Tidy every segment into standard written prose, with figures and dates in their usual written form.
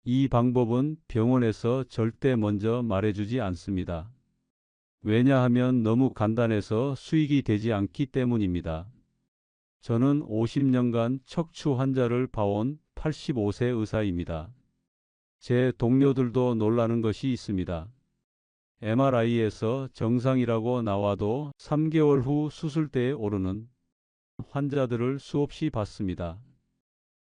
이 방법은 병원에서 절대 먼저 말해주지 않습니다. 왜냐하면 너무 간단해서 수익이 되지 않기 때문입니다. 저는 50년간 척추 환자를 봐온 85세 의사입니다. 제 동료들도 놀라는 것이 있습니다. MRI에서 정상이라고 나와도 3개월 후 수술대에 오르는 환자들을 수없이 봤습니다.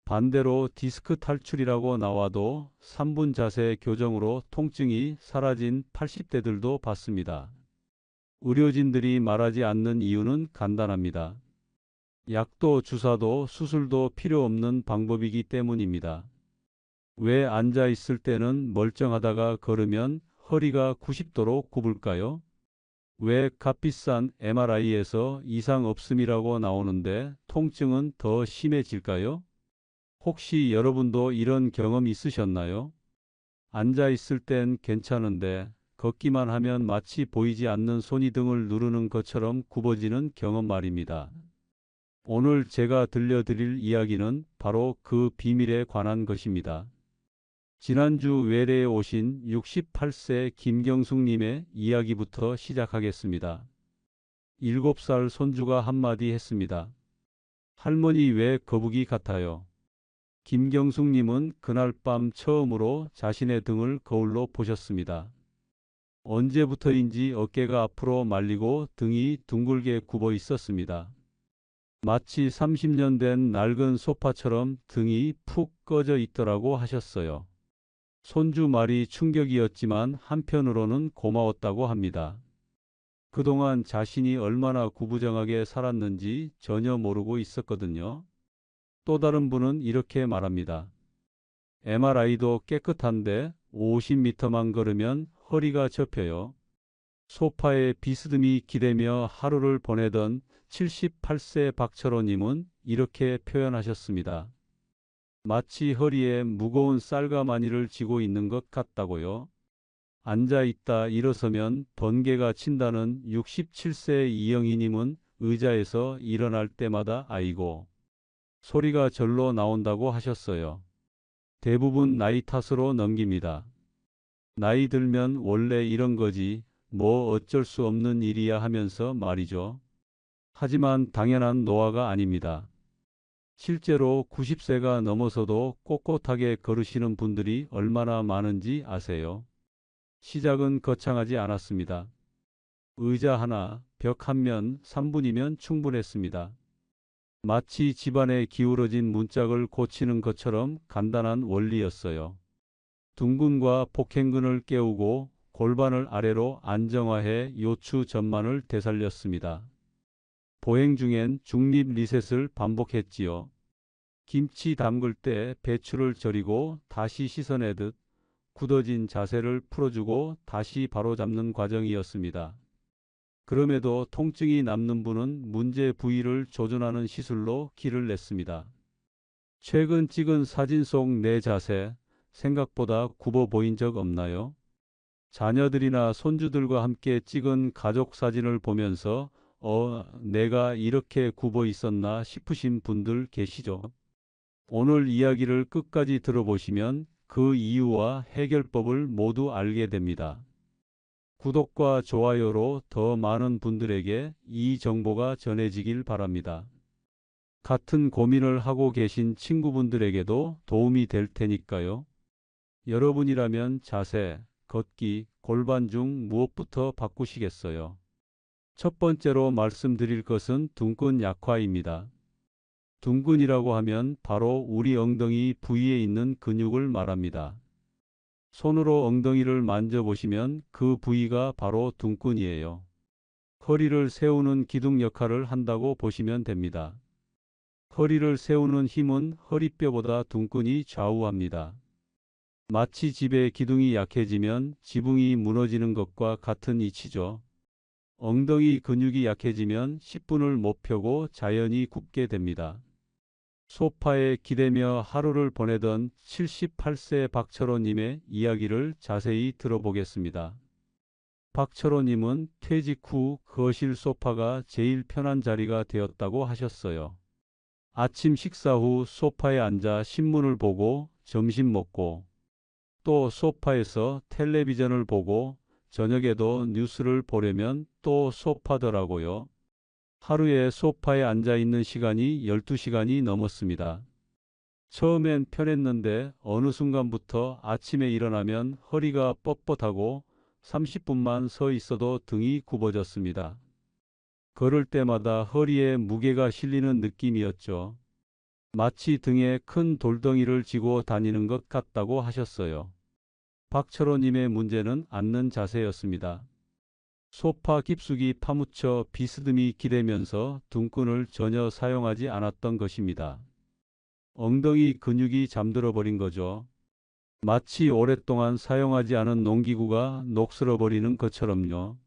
반대로 디스크 탈출이라고 나와도 3분 자세 교정으로 통증이 사라진 80대들도 봤습니다. 의료진들이 말하지 않는 이유는 간단합니다. 약도 주사도 수술도 필요 없는 방법이기 때문입니다. 왜 앉아 있을 때는 멀쩡하다가 걸으면 허리가 90도로 굽을까요? 왜 값비싼 MRI에서 이상 없음이라고 나오는데 통증은 더 심해질까요? 혹시 여러분도 이런 경험 있으셨나요? 앉아 있을 땐 괜찮은데 걷기만 하면 마치 보이지 않는 손이 등을 누르는 것처럼 굽어지는 경험 말입니다. 오늘 제가 들려드릴 이야기는 바로 그 비밀에 관한 것입니다. 지난주 외래에 오신 68세 김경숙님의 이야기부터 시작하겠습니다. 7살 손주가 한마디 했습니다. 할머니 왜 거북이 같아요? 김경숙님은 그날 밤 처음으로 자신의 등을 거울로 보셨습니다. 언제부터인지 어깨가 앞으로 말리고 등이 둥글게 굽어 있었습니다. 마치 30년 된 낡은 소파처럼 등이 푹 꺼져 있더라고 하셨어요. 손주 말이 충격이었지만 한편으로는 고마웠다고 합니다. 그동안 자신이 얼마나 구부정하게 살았는지 전혀 모르고 있었거든요. 또 다른 분은 이렇게 말합니다. MRI도 깨끗한데 50m만 걸으면 허리가 접혀요. 소파에 비스듬히 기대며 하루를 보내던 78세 박철호님은 이렇게 표현하셨습니다. 마치 허리에 무거운 쌀가마니를 쥐고 있는 것 같다고요. 앉아있다 일어서면 번개가 친다는 67세 이영희님은 의자에서 일어날 때마다 아이고 소리가 절로 나온다고 하셨어요. 대부분 나이 탓으로 넘깁니다. 나이 들면 원래 이런 거지 뭐 어쩔 수 없는 일이야 하면서 말이죠. 하지만 당연한 노화가 아닙니다. 실제로 90세가 넘어서도 꼿꼿하게 걸으시는 분들이 얼마나 많은지 아세요? 시작은 거창하지 않았습니다. 의자 하나, 벽 한 면, 3분이면 충분했습니다. 마치 집안에 기울어진 문짝을 고치는 것처럼 간단한 원리였어요. 둥근과 복행근을 깨우고 골반을 아래로 안정화해 요추 전만을 되살렸습니다. 보행 중엔 중립 리셋을 반복했지요. 김치 담글 때 배추를 절이고 다시 씻어내듯 굳어진 자세를 풀어주고 다시 바로잡는 과정이었습니다. 그럼에도 통증이 남는 분은 문제 부위를 조준하는 시술로 기를 냈습니다. 최근 찍은 사진 속 내 자세, 생각보다 굽어 보인 적 없나요? 자녀들이나 손주들과 함께 찍은 가족 사진을 보면서 내가 이렇게 굽어 있었나 싶으신 분들 계시죠? 오늘 이야기를 끝까지 들어보시면 그 이유와 해결법을 모두 알게 됩니다. 구독과 좋아요로 더 많은 분들에게 이 정보가 전해지길 바랍니다. 같은 고민을 하고 계신 친구분들에게도 도움이 될 테니까요. 여러분이라면 자세, 걷기, 골반 중 무엇부터 바꾸시겠어요? 첫 번째로 말씀드릴 것은 둔근 약화입니다. 둔근이라고 하면 바로 우리 엉덩이 부위에 있는 근육을 말합니다. 손으로 엉덩이를 만져보시면 그 부위가 바로 둔근이에요. 허리를 세우는 기둥 역할을 한다고 보시면 됩니다. 허리를 세우는 힘은 허리뼈보다 둔근이 좌우합니다. 마치 집의 기둥이 약해지면 지붕이 무너지는 것과 같은 이치죠. 엉덩이 근육이 약해지면 10분을 못 펴고 자연히 굽게 됩니다. 소파에 기대며 하루를 보내던 78세 박철호님의 이야기를 자세히 들어보겠습니다. 박철호님은 퇴직 후 거실 소파가 제일 편한 자리가 되었다고 하셨어요. 아침 식사 후 소파에 앉아 신문을 보고 점심 먹고 또 소파에서 텔레비전을 보고 저녁에도 뉴스를 보려면 또 소파더라고요. 하루에 소파에 앉아 있는 시간이 12시간이 넘었습니다. 처음엔 편했는데 어느 순간부터 아침에 일어나면 허리가 뻣뻣하고 30분만 서 있어도 등이 굽어졌습니다. 걸을 때마다 허리에 무게가 실리는 느낌이었죠. 마치 등에 큰 돌덩이를 지고 다니는 것 같다고 하셨어요. 박철호님의 문제는 앉는 자세였습니다. 소파 깊숙이 파묻혀 비스듬히 기대면서 등끈을 전혀 사용하지 않았던 것입니다. 엉덩이 근육이 잠들어 버린 거죠. 마치 오랫동안 사용하지 않은 농기구가 녹슬어 버리는 것처럼요.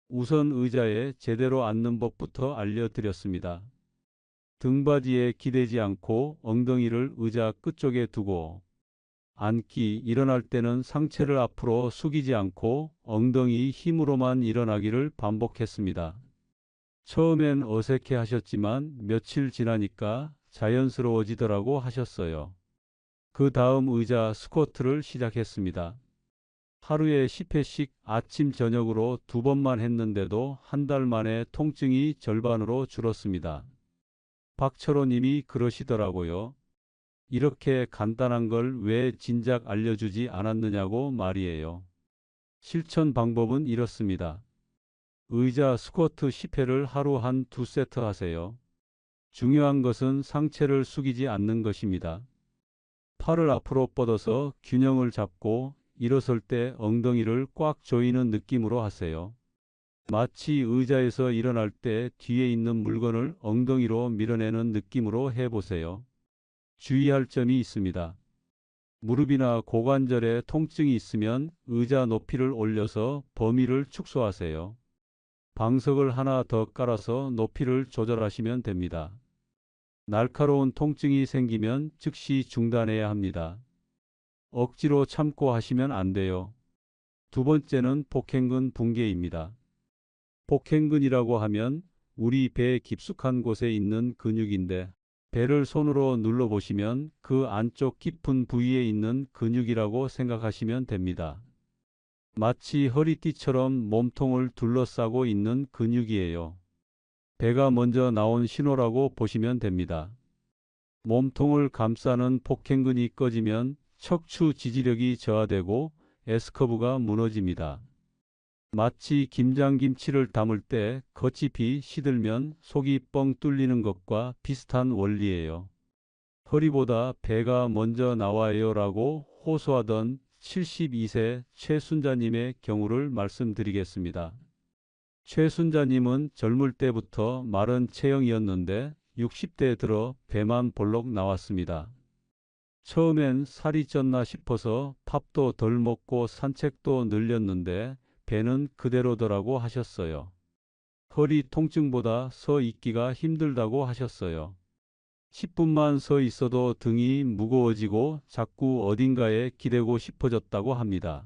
우선 의자에 제대로 앉는 법부터 알려드렸습니다. 등받이에 기대지 않고 엉덩이를 의자 끝쪽에 두고 앉기, 일어날 때는 상체를 앞으로 숙이지 않고 엉덩이 힘으로만 일어나기를 반복했습니다. 처음엔 어색해 하셨지만 며칠 지나니까 자연스러워지더라고 하셨어요. 그 다음 의자 스쿼트를 시작했습니다. 하루에 10회씩 아침 저녁으로 2번만 했는데도 한 달 만에 통증이 절반으로 줄었습니다. 박철호 님이 그러시더라고요. 이렇게 간단한 걸 왜 진작 알려주지 않았느냐고 말이에요. 실천 방법은 이렇습니다. 의자 스쿼트 10회를 하루 한 2세트 하세요. 중요한 것은 상체를 숙이지 않는 것입니다. 팔을 앞으로 뻗어서 균형을 잡고 일어설 때 엉덩이를 꽉 조이는 느낌으로 하세요. 마치 의자에서 일어날 때 뒤에 있는 물건을 엉덩이로 밀어내는 느낌으로 해보세요. 주의할 점이 있습니다. 무릎이나 고관절에 통증이 있으면 의자 높이를 올려서 범위를 축소하세요. 방석을 하나 더 깔아서 높이를 조절하시면 됩니다. 날카로운 통증이 생기면 즉시 중단해야 합니다. 억지로 참고 하시면 안 돼요. 두 번째는 복행근 붕괴입니다. 복행근이라고 하면 우리 배 깊숙한 곳에 있는 근육인데 배를 손으로 눌러보시면 그 안쪽 깊은 부위에 있는 근육이라고 생각하시면 됩니다. 마치 허리띠처럼 몸통을 둘러싸고 있는 근육이에요. 배가 먼저 나온 신호라고 보시면 됩니다. 몸통을 감싸는 복행근이 꺼지면 척추 지지력이 저하되고 S커브가 무너집니다. 마치 김장김치를 담을 때 겉잎이 시들면 속이 뻥 뚫리는 것과 비슷한 원리예요. 허리보다 배가 먼저 나와요 라고 호소하던 72세 최순자님의 경우를 말씀드리겠습니다. 최순자님은 젊을 때부터 마른 체형이었는데 60대 들어 배만 볼록 나왔습니다. 처음엔 살이 쪘나 싶어서 밥도 덜 먹고 산책도 늘렸는데 배는 그대로더라고 하셨어요. 허리 통증보다 서 있기가 힘들다고 하셨어요. 10분만 서 있어도 등이 무거워지고 자꾸 어딘가에 기대고 싶어졌다고 합니다.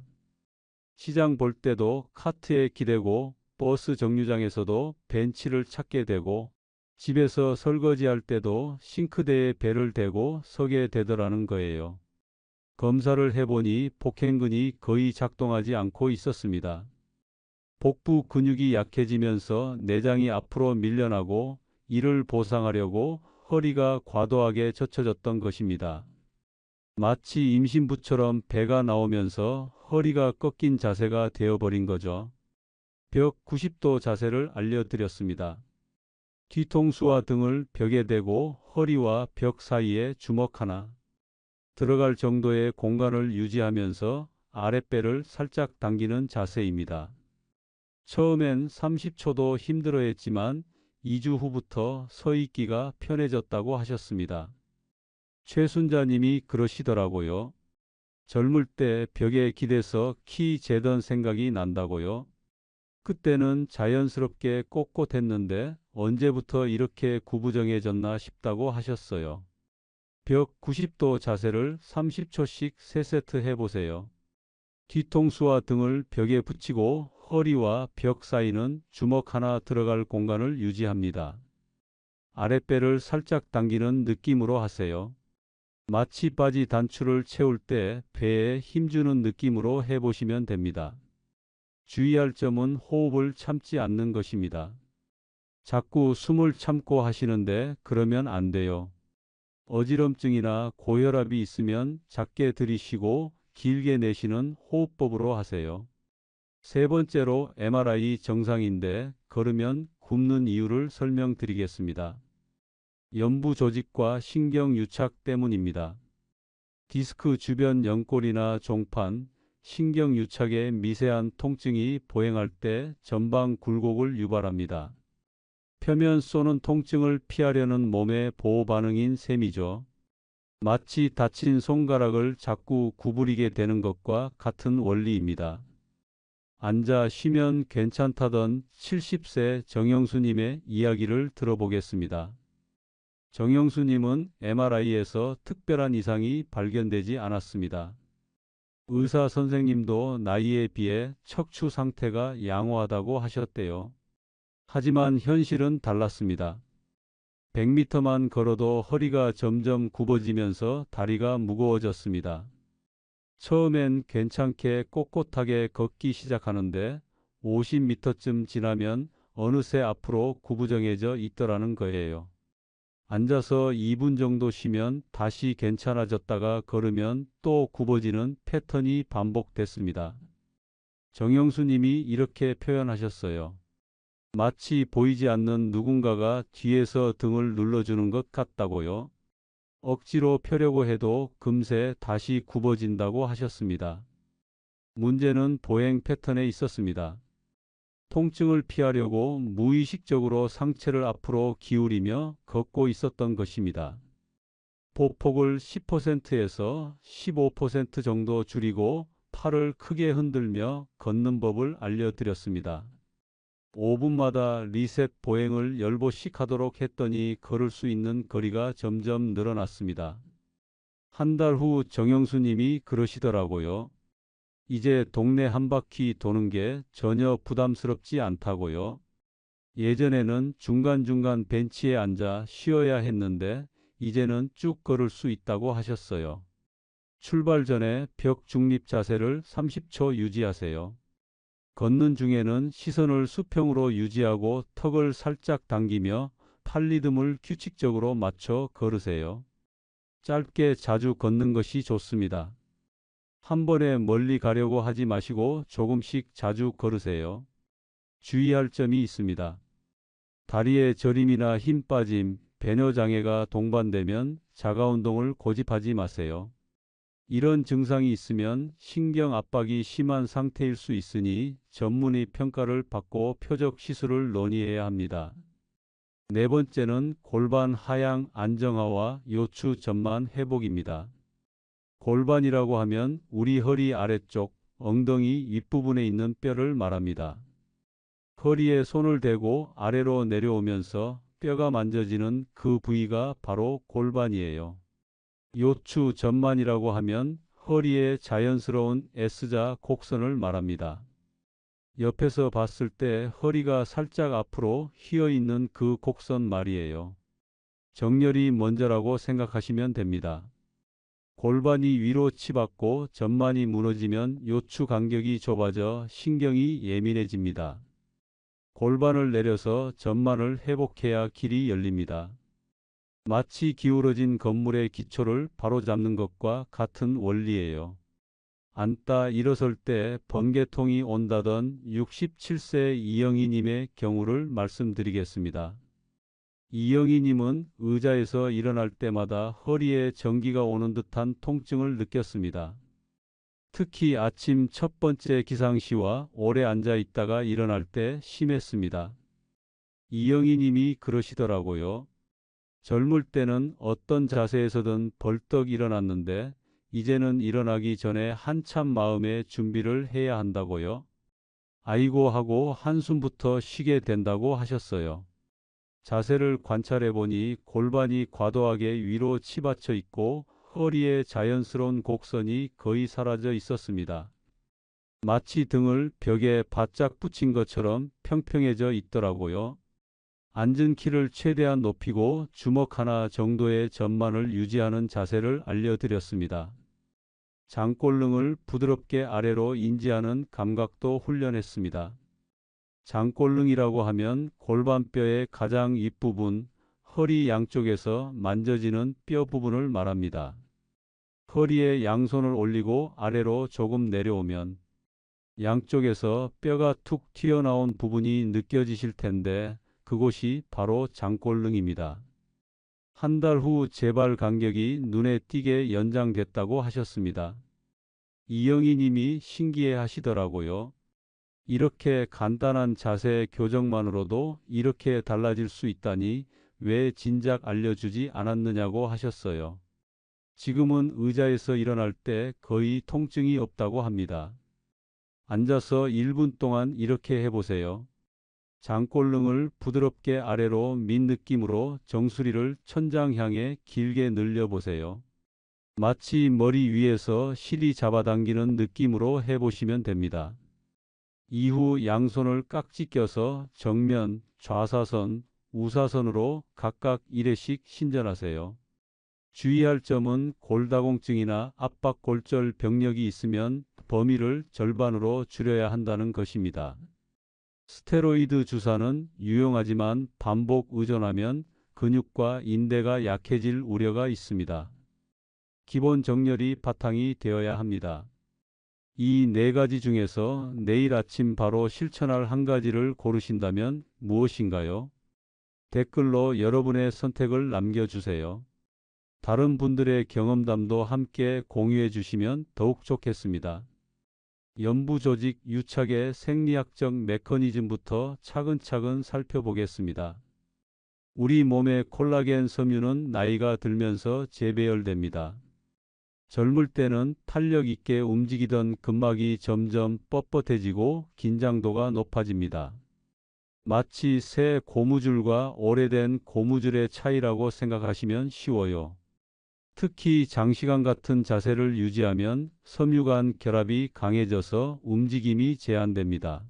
시장 볼 때도 카트에 기대고 버스 정류장에서도 벤치를 찾게 되고 집에서 설거지할 때도 싱크대에 배를 대고 서게 되더라는 거예요. 검사를 해보니 복행근이 거의 작동하지 않고 있었습니다. 복부 근육이 약해지면서 내장이 앞으로 밀려나고 이를 보상하려고 허리가 과도하게 젖혀졌던 것입니다. 마치 임신부처럼 배가 나오면서 허리가 꺾인 자세가 되어버린 거죠. 벽 90도 자세를 알려드렸습니다. 뒤통수와 등을 벽에 대고 허리와 벽 사이에 주먹 하나 들어갈 정도의 공간을 유지하면서 아랫배를 살짝 당기는 자세입니다. 처음엔 30초도 힘들어했지만 2주 후부터 서 있기가 편해졌다고 하셨습니다. 최순자님이 그러시더라고요. 젊을 때 벽에 기대서 키 재던 생각이 난다고요. 그때는 자연스럽게 꼿꼿했는데 언제부터 이렇게 구부정해졌나 싶다고 하셨어요. 벽 90도 자세를 30초씩 3세트 해보세요. 뒤통수와 등을 벽에 붙이고 허리와 벽 사이는 주먹 하나 들어갈 공간을 유지합니다. 아랫배를 살짝 당기는 느낌으로 하세요. 마치 바지 단추를 채울 때 배에 힘주는 느낌으로 해보시면 됩니다. 주의할 점은 호흡을 참지 않는 것입니다. 자꾸 숨을 참고 하시는데 그러면 안 돼요. 어지럼증이나 고혈압이 있으면 작게 들이쉬고 길게 내쉬는 호흡법으로 하세요. 세 번째로 MRI 정상인데 걸으면 굽는 이유를 설명드리겠습니다. 연부 조직과 신경 유착 때문입니다. 디스크 주변 연골이나 종판, 신경 유착의 미세한 통증이 보행할 때 전방 굴곡을 유발합니다. 표면 쏘는 통증을 피하려는 몸의 보호 반응인 셈이죠. 마치 다친 손가락을 자꾸 구부리게 되는 것과 같은 원리입니다. 앉아 쉬면 괜찮다던 70세 정영수님의 이야기를 들어보겠습니다. 정영수님은 MRI에서 특별한 이상이 발견되지 않았습니다. 의사 선생님도 나이에 비해 척추 상태가 양호하다고 하셨대요. 하지만 현실은 달랐습니다. 100m만 걸어도 허리가 점점 굽어지면서 다리가 무거워졌습니다. 처음엔 괜찮게 꼿꼿하게 걷기 시작하는데 50m쯤 지나면 어느새 앞으로 구부정해져 있더라는 거예요. 앉아서 2분 정도 쉬면 다시 괜찮아졌다가 걸으면 또 굽어지는 패턴이 반복됐습니다. 정영수님이 이렇게 표현하셨어요. 마치 보이지 않는 누군가가 뒤에서 등을 눌러주는 것 같다고요. 억지로 펴려고 해도 금세 다시 굽어진다고 하셨습니다. 문제는 보행 패턴에 있었습니다. 통증을 피하려고 무의식적으로 상체를 앞으로 기울이며 걷고 있었던 것입니다. 보폭을 10%에서 15% 정도 줄이고 팔을 크게 흔들며 걷는 법을 알려드렸습니다. 5분마다 리셋 보행을 10보씩 하도록 했더니 걸을 수 있는 거리가 점점 늘어났습니다. 한 달 후 정영수님이 그러시더라고요. 이제 동네 한 바퀴 도는 게 전혀 부담스럽지 않다고요. 예전에는 중간중간 벤치에 앉아 쉬어야 했는데 이제는 쭉 걸을 수 있다고 하셨어요. 출발 전에 벽 중립 자세를 30초 유지하세요. 걷는 중에는 시선을 수평으로 유지하고 턱을 살짝 당기며 팔 리듬을 규칙적으로 맞춰 걸으세요. 짧게 자주 걷는 것이 좋습니다. 한 번에 멀리 가려고 하지 마시고 조금씩 자주 걸으세요. 주의할 점이 있습니다. 다리에 저림이나 힘 빠짐, 배뇨 장애가 동반되면 자가 운동을 고집하지 마세요. 이런 증상이 있으면 신경 압박이 심한 상태일 수 있으니 전문의 평가를 받고 표적 시술을 논의해야 합니다. 네 번째는 골반 하향 안정화와 요추 전만 회복입니다. 골반이라고 하면 우리 허리 아래쪽, 엉덩이 윗부분에 있는 뼈를 말합니다. 허리에 손을 대고 아래로 내려오면서 뼈가 만져지는 그 부위가 바로 골반이에요. 요추 전만이라고 하면 허리의 자연스러운 S자 곡선을 말합니다. 옆에서 봤을 때 허리가 살짝 앞으로 휘어 있는 그 곡선 말이에요. 정렬이 먼저라고 생각하시면 됩니다. 골반이 위로 치받고 전만이 무너지면 요추 간격이 좁아져 신경이 예민해집니다. 골반을 내려서 전만을 회복해야 길이 열립니다. 마치 기울어진 건물의 기초를 바로잡는 것과 같은 원리예요. 앉다 일어설 때 번개통이 온다던 67세 이영희님의 경우를 말씀드리겠습니다. 이영희님은 의자에서 일어날 때마다 허리에 전기가 오는 듯한 통증을 느꼈습니다. 특히 아침 첫 번째 기상시와 오래 앉아 있다가 일어날 때 심했습니다. 이영희님이 그러시더라고요. 젊을 때는 어떤 자세에서든 벌떡 일어났는데 이제는 일어나기 전에 한참 마음의 준비를 해야 한다고요. 아이고 하고 한숨부터 쉬게 된다고 하셨어요. 자세를 관찰해 보니 골반이 과도하게 위로 치받쳐 있고 허리에 자연스러운 곡선이 거의 사라져 있었습니다. 마치 등을 벽에 바짝 붙인 것처럼 평평해져 있더라고요. 앉은 키를 최대한 높이고 주먹 하나 정도의 전만을 유지하는 자세를 알려드렸습니다. 장골릉을 부드럽게 아래로 인지하는 감각도 훈련했습니다. 장골릉이라고 하면 골반뼈의 가장 윗부분, 허리 양쪽에서 만져지는 뼈 부분을 말합니다. 허리에 양손을 올리고 아래로 조금 내려오면 양쪽에서 뼈가 툭 튀어나온 부분이 느껴지실 텐데 그곳이 바로 장골릉입니다. 한 달 후 재발 간격이 눈에 띄게 연장됐다고 하셨습니다. 이영희 님이 신기해 하시더라고요. 이렇게 간단한 자세 교정만으로도 이렇게 달라질 수 있다니 왜 진작 알려주지 않았느냐고 하셨어요. 지금은 의자에서 일어날 때 거의 통증이 없다고 합니다. 앉아서 1분 동안 이렇게 해보세요. 장골릉을 부드럽게 아래로 민 느낌으로 정수리를 천장 향해 길게 늘려보세요. 마치 머리 위에서 실이 잡아당기는 느낌으로 해보시면 됩니다. 이후 양손을 깍지 껴서 정면, 좌사선, 우사선으로 각각 1회씩 신전하세요. 주의할 점은 골다공증이나 압박골절 병력이 있으면 범위를 절반으로 줄여야 한다는 것입니다. 스테로이드 주사는 유용하지만 반복 의존하면 근육과 인대가 약해질 우려가 있습니다. 기본 정렬이 바탕이 되어야 합니다. 이 네 가지 중에서 내일 아침 바로 실천할 한 가지를 고르신다면 무엇인가요? 댓글로 여러분의 선택을 남겨주세요. 다른 분들의 경험담도 함께 공유해 주시면 더욱 좋겠습니다. 연부 조직 유착의 생리학적 메커니즘부터 차근차근 살펴보겠습니다. 우리 몸의 콜라겐 섬유는 나이가 들면서 재배열됩니다. 젊을 때는 탄력 있게 움직이던 근막이 점점 뻣뻣해지고 긴장도가 높아집니다. 마치 새 고무줄과 오래된 고무줄의 차이라고 생각하시면 쉬워요. 특히 장시간 같은 자세를 유지하면 섬유 간 결합이 강해져서 움직임이 제한됩니다.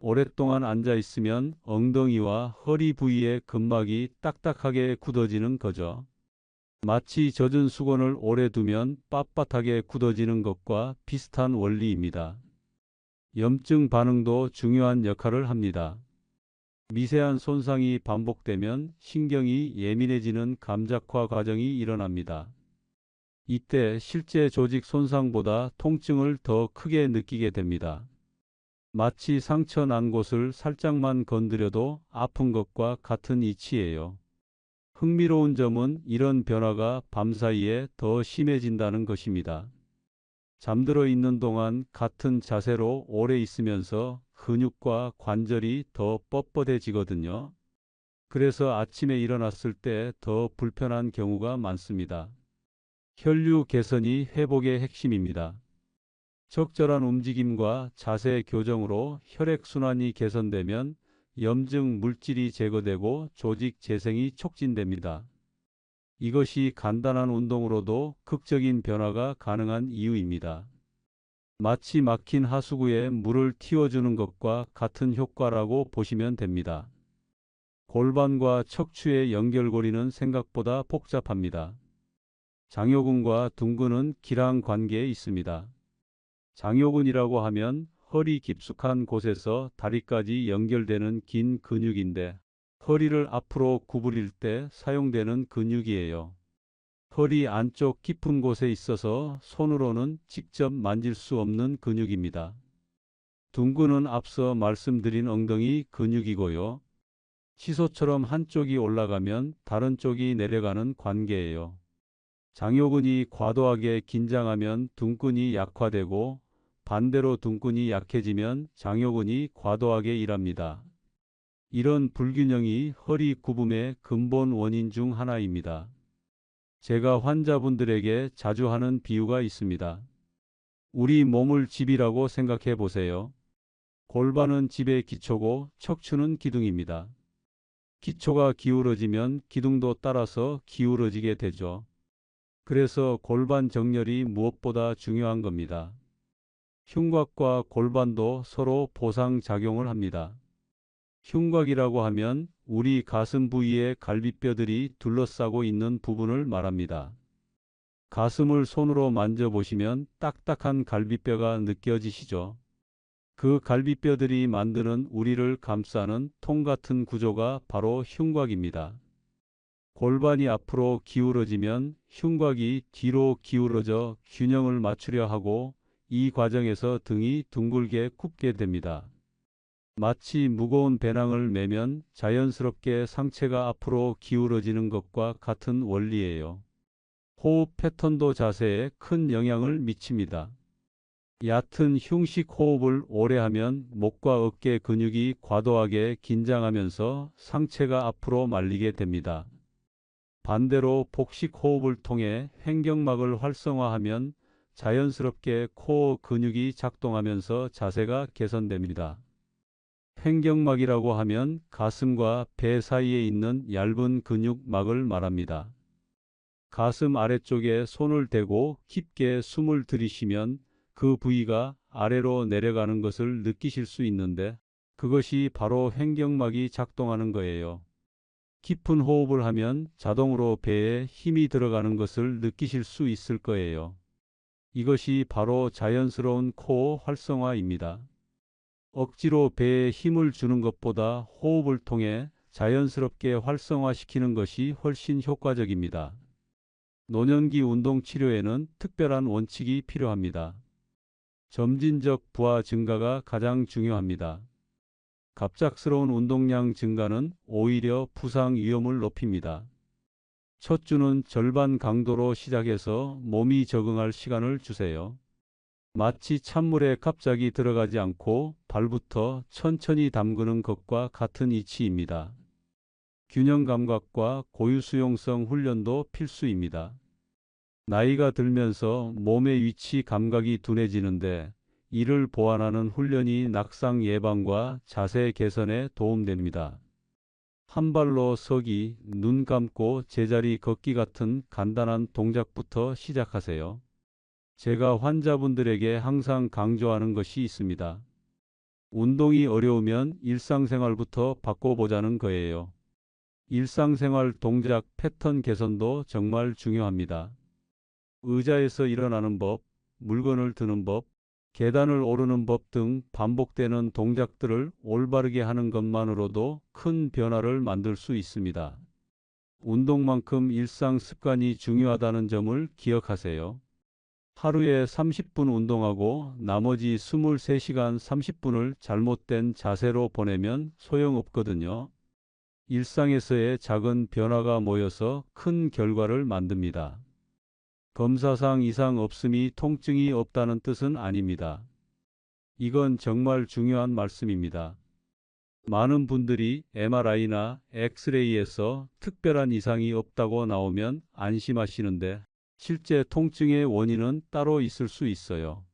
오랫동안 앉아 있으면 엉덩이와 허리 부위의 근막이 딱딱하게 굳어지는 거죠. 마치 젖은 수건을 오래 두면 빳빳하게 굳어지는 것과 비슷한 원리입니다. 염증 반응도 중요한 역할을 합니다. 미세한 손상이 반복되면 신경이 예민해지는 감작화 과정이 일어납니다. 이때 실제 조직 손상보다 통증을 더 크게 느끼게 됩니다. 마치 상처 난 곳을 살짝만 건드려도 아픈 것과 같은 이치예요. 흥미로운 점은 이런 변화가 밤사이에 더 심해진다는 것입니다. 잠들어 있는 동안 같은 자세로 오래 있으면서 근육과 관절이 더 뻣뻣해지거든요. 그래서 아침에 일어났을 때 더 불편한 경우가 많습니다. 혈류 개선이 회복의 핵심입니다. 적절한 움직임과 자세 교정으로 혈액순환이 개선되면 염증 물질이 제거되고 조직 재생이 촉진됩니다. 이것이 간단한 운동으로도 극적인 변화가 가능한 이유입니다. 마치 막힌 하수구에 물을 틔워주는 것과 같은 효과라고 보시면 됩니다. 골반과 척추의 연결고리는 생각보다 복잡합니다. 장요근과 둔근은 기랑 관계에 있습니다. 장요근이라고 하면 허리 깊숙한 곳에서 다리까지 연결되는 긴 근육인데 허리를 앞으로 구부릴 때 사용되는 근육이에요. 허리 안쪽 깊은 곳에 있어서 손으로는 직접 만질 수 없는 근육입니다. 둔근은 앞서 말씀드린 엉덩이 근육이고요. 시소처럼 한쪽이 올라가면 다른 쪽이 내려가는 관계예요. 장요근이 과도하게 긴장하면 둔근이 약화되고 반대로 둔근이 약해지면 장요근이 과도하게 일합니다. 이런 불균형이 허리 굽음의 근본 원인 중 하나입니다. 제가 환자분들에게 자주 하는 비유가 있습니다. 우리 몸을 집이라고 생각해 보세요. 골반은 집의 기초고 척추는 기둥입니다. 기초가 기울어지면 기둥도 따라서 기울어지게 되죠. 그래서 골반 정렬이 무엇보다 중요한 겁니다. 흉곽과 골반도 서로 보상작용을 합니다. 흉곽이라고 하면 우리 가슴 부위에 갈비뼈들이 둘러싸고 있는 부분을 말합니다. 가슴을 손으로 만져보시면 딱딱한 갈비뼈가 느껴지시죠? 그 갈비뼈들이 만드는 우리를 감싸는 통 같은 구조가 바로 흉곽입니다. 골반이 앞으로 기울어지면 흉곽이 뒤로 기울어져 균형을 맞추려 하고 이 과정에서 등이 둥글게 굽게 됩니다. 마치 무거운 배낭을 메면 자연스럽게 상체가 앞으로 기울어지는 것과 같은 원리예요. 호흡 패턴도 자세에 큰 영향을 미칩니다. 얕은 흉식 호흡을 오래 하면 목과 어깨 근육이 과도하게 긴장하면서 상체가 앞으로 말리게 됩니다. 반대로 복식 호흡을 통해 횡격막을 활성화하면 자연스럽게 코어 근육이 작동하면서 자세가 개선됩니다. 횡격막이라고 하면 가슴과 배 사이에 있는 얇은 근육막을 말합니다. 가슴 아래쪽에 손을 대고 깊게 숨을 들이쉬면 그 부위가 아래로 내려가는 것을 느끼실 수 있는데 그것이 바로 횡격막이 작동하는 거예요. 깊은 호흡을 하면 자동으로 배에 힘이 들어가는 것을 느끼실 수 있을 거예요. 이것이 바로 자연스러운 코어 활성화입니다. 억지로 배에 힘을 주는 것보다 호흡을 통해 자연스럽게 활성화시키는 것이 훨씬 효과적입니다. 노년기 운동 치료에는 특별한 원칙이 필요합니다. 점진적 부하 증가가 가장 중요합니다. 갑작스러운 운동량 증가는 오히려 부상 위험을 높입니다. 첫 주는 절반 강도로 시작해서 몸이 적응할 시간을 주세요. 마치 찬물에 갑자기 들어가지 않고 발부터 천천히 담그는 것과 같은 이치입니다. 균형 감각과 고유 수용성 훈련도 필수입니다. 나이가 들면서 몸의 위치 감각이 둔해지는데 이를 보완하는 훈련이 낙상 예방과 자세 개선에 도움됩니다. 한 발로 서기, 눈 감고 제자리 걷기 같은 간단한 동작부터 시작하세요. 제가 환자분들에게 항상 강조하는 것이 있습니다. 운동이 어려우면 일상생활부터 바꿔보자는 거예요. 일상생활 동작 패턴 개선도 정말 중요합니다. 의자에서 일어나는 법, 물건을 드는 법, 계단을 오르는 법 등 반복되는 동작들을 올바르게 하는 것만으로도 큰 변화를 만들 수 있습니다. 운동만큼 일상 습관이 중요하다는 점을 기억하세요. 하루에 30분 운동하고 나머지 23시간 30분을 잘못된 자세로 보내면 소용없거든요. 일상에서의 작은 변화가 모여서 큰 결과를 만듭니다. 검사상 이상 없음이 통증이 없다는 뜻은 아닙니다. 이건 정말 중요한 말씀입니다. 많은 분들이 MRI나 엑스레이에서 특별한 이상이 없다고 나오면 안심하시는데 실제 통증의 원인은 따로 있을 수 있어요.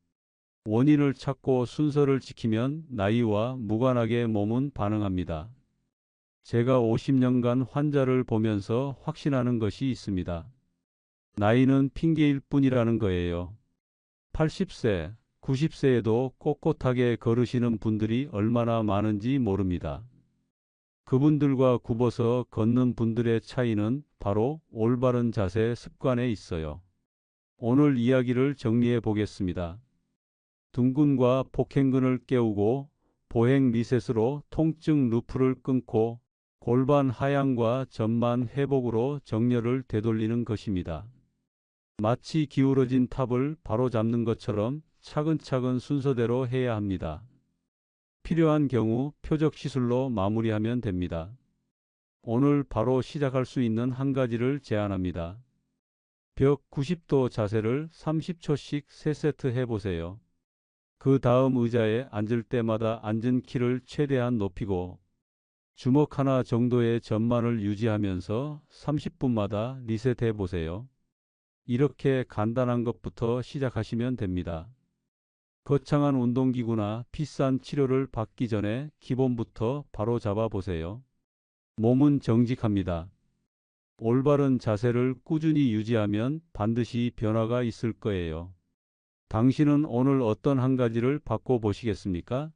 원인을 찾고 순서를 지키면 나이와 무관하게 몸은 반응합니다. 제가 50년간 환자를 보면서 확신하는 것이 있습니다. 나이는 핑계일 뿐이라는 거예요. 80세, 90세에도 꼿꼿하게 걸으시는 분들이 얼마나 많은지 모릅니다. 그분들과 굽어서 걷는 분들의 차이는 바로 올바른 자세 습관에 있어요. 오늘 이야기를 정리해 보겠습니다. 둔근과 복행근을 깨우고 보행 리셋으로 통증 루프를 끊고 골반 하향과 전만 회복으로 정렬을 되돌리는 것입니다. 마치 기울어진 탑을 바로잡는 것처럼 차근차근 순서대로 해야 합니다. 필요한 경우 표적 시술로 마무리하면 됩니다. 오늘 바로 시작할 수 있는 한 가지를 제안합니다. 벽 90도 자세를 30초씩 3세트 해보세요. 그 다음 의자에 앉을 때마다 앉은 키를 최대한 높이고 주먹 하나 정도의 전만을 유지하면서 30분마다 리셋해 보세요. 이렇게 간단한 것부터 시작하시면 됩니다. 거창한 운동기구나 비싼 치료를 받기 전에 기본부터 바로 잡아 보세요. 몸은 정직합니다. 올바른 자세를 꾸준히 유지하면 반드시 변화가 있을 거예요. 당신은 오늘 어떤 한 가지를 바꿔 보시겠습니까?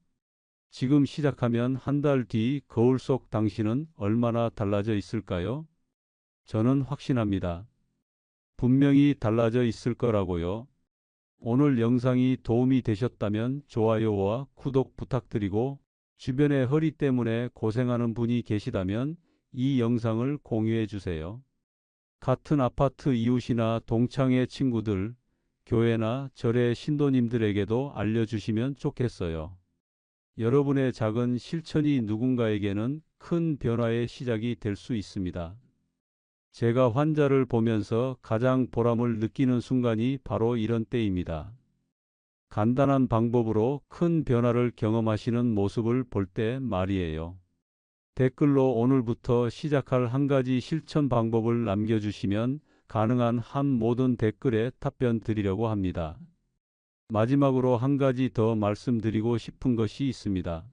지금 시작하면 한 달 뒤 거울 속 당신은 얼마나 달라져 있을까요? 저는 확신합니다. 분명히 달라져 있을 거라고요. 오늘 영상이 도움이 되셨다면 좋아요와 구독 부탁드리고 주변에 허리 때문에 고생하는 분이 계시다면 이 영상을 공유해 주세요. 같은 아파트 이웃이나 동창회 친구들, 교회나 절의 신도님들에게도 알려주시면 좋겠어요. 여러분의 작은 실천이 누군가에게는 큰 변화의 시작이 될 수 있습니다. 제가 환자를 보면서 가장 보람을 느끼는 순간이 바로 이런 때입니다. 간단한 방법으로 큰 변화를 경험하시는 모습을 볼 때 말이에요. 댓글로 오늘부터 시작할 한 가지 실천 방법을 남겨주시면 가능한 한 모든 댓글에 답변 드리려고 합니다. 마지막으로 한 가지 더 말씀드리고 싶은 것이 있습니다.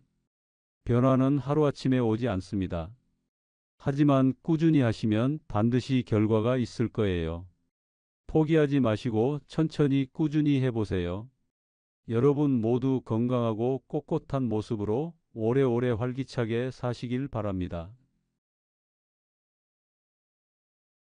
변화는 하루아침에 오지 않습니다. 하지만 꾸준히 하시면 반드시 결과가 있을 거예요. 포기하지 마시고 천천히 꾸준히 해보세요. 여러분 모두 건강하고 꼿꼿한 모습으로 오래오래 활기차게 사시길 바랍니다.